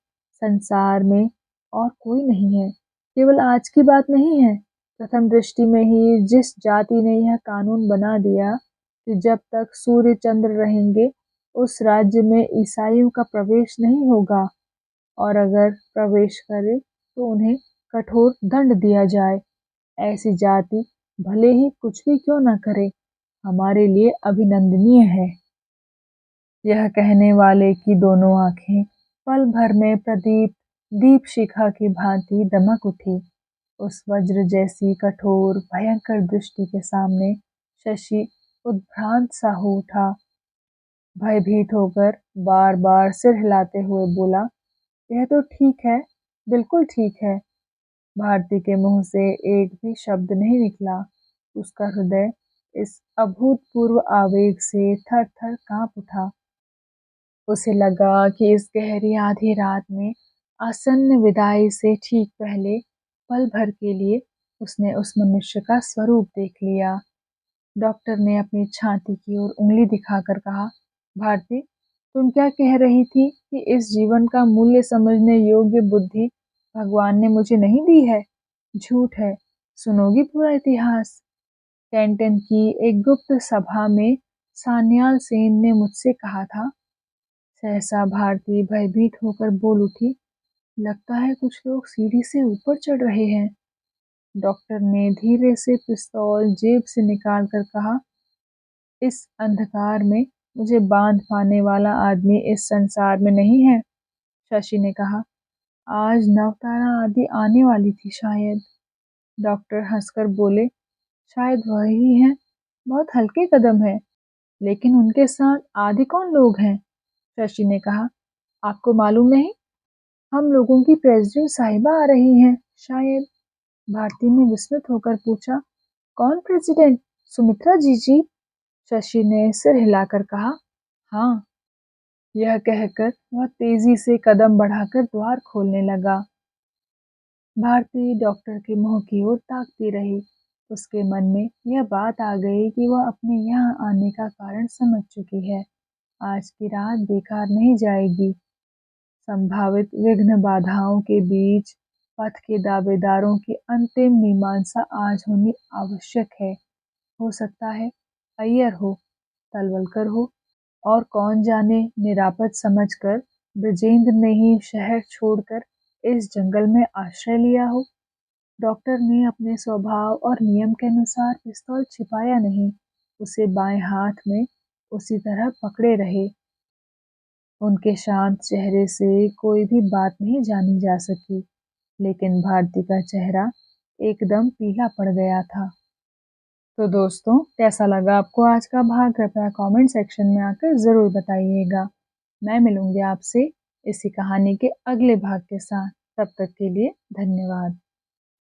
संसार में और कोई नहीं है। केवल आज की बात नहीं है। प्रथम दृष्टि में ही जिस जाति ने यह कानून बना दिया कि जब तक सूर्य चंद्र रहेंगे उस राज्य में ईसाइयों का प्रवेश नहीं होगा, और अगर प्रवेश करे तो उन्हें कठोर दंड दिया जाए। ऐसी जाति भले ही कुछ भी क्यों न करे, हमारे लिए अभिनंदनीय है। यह कहने वाले की दोनों आंखें पल भर में प्रदीप दीप शिखा की भांति दमक उठी। उस वज्र जैसी कठोर भयंकर दृष्टि के सामने शशि उद्भ्रांत सा हो उठा। भयभीत होकर बार बार सिर हिलाते हुए बोला, यह तो ठीक है, बिल्कुल ठीक है। भारती के मुंह से एक भी शब्द नहीं निकला। उसका हृदय इस अभूतपूर्व आवेग से थर थर कांप उठा। उसे लगा कि इस गहरी आधी रात में आसन्न विदाई से ठीक पहले पल भर के लिए उसने उस मनुष्य का स्वरूप देख लिया। डॉक्टर ने अपनी छाती की ओर उंगली दिखाकर कहा, भारती, तुम क्या कह रही थी कि इस जीवन का मूल्य समझने योग्य बुद्धि भगवान ने मुझे नहीं दी है? झूठ है। सुनोगी पूरा इतिहास? कैंटन की एक गुप्त सभा में सान्याल सेन ने मुझसे कहा था। सहसा भारती भयभीत होकर बोल उठी, लगता है कुछ लोग सीढ़ी से ऊपर चढ़ रहे हैं। डॉक्टर ने धीरे से पिस्तौल जेब से निकाल कर कहा, इस अंधकार में मुझे बांध पाने वाला आदमी इस संसार में नहीं है। शशि ने कहा, आज नवतारा आदि आने वाली थी शायद। डॉक्टर हंसकर बोले, शायद वही हैं। बहुत हल्के कदम है, लेकिन उनके साथ आदि कौन लोग हैं? शशि ने कहा, आपको मालूम नहीं? हम लोगों की प्रेसिडेंट साहिबा आ रही हैं शायद। भारती ने विस्मित होकर पूछा, कौन प्रेसिडेंट? सुमित्रा जी? शशि ने सिर हिलाकर कहा, हाँ। यह कहकर वह तेजी से कदम बढ़ाकर द्वार खोलने लगा। भारती डॉक्टर के मुंह की ओर ताकती रही। उसके मन में यह बात आ गई कि वह अपने यहाँ आने का कारण समझ चुकी है। आज की रात बेकार नहीं जाएगी। संभावित विघ्न बाधाओं के बीच पथ के दावेदारों की अंतिम मीमांसा आज होनी आवश्यक है। हो सकता है अय्यर हो, तलवलकर हो, और कौन जाने निरापद समझकर ब्रजेंद्र ने ही शहर छोड़कर इस जंगल में आश्रय लिया हो। डॉक्टर ने अपने स्वभाव और नियम के अनुसार पिस्तौल छिपाया नहीं, उसे बाएं हाथ में उसी तरह पकड़े रहे। उनके शांत चेहरे से कोई भी बात नहीं जानी जा सकी, लेकिन भारती का चेहरा एकदम पीला पड़ गया था। तो दोस्तों, कैसा लगा आपको आज का भाग? कृपया कमेंट सेक्शन में आकर ज़रूर बताइएगा। मैं मिलूंगी आपसे इसी कहानी के अगले भाग के साथ। तब तक के लिए धन्यवाद।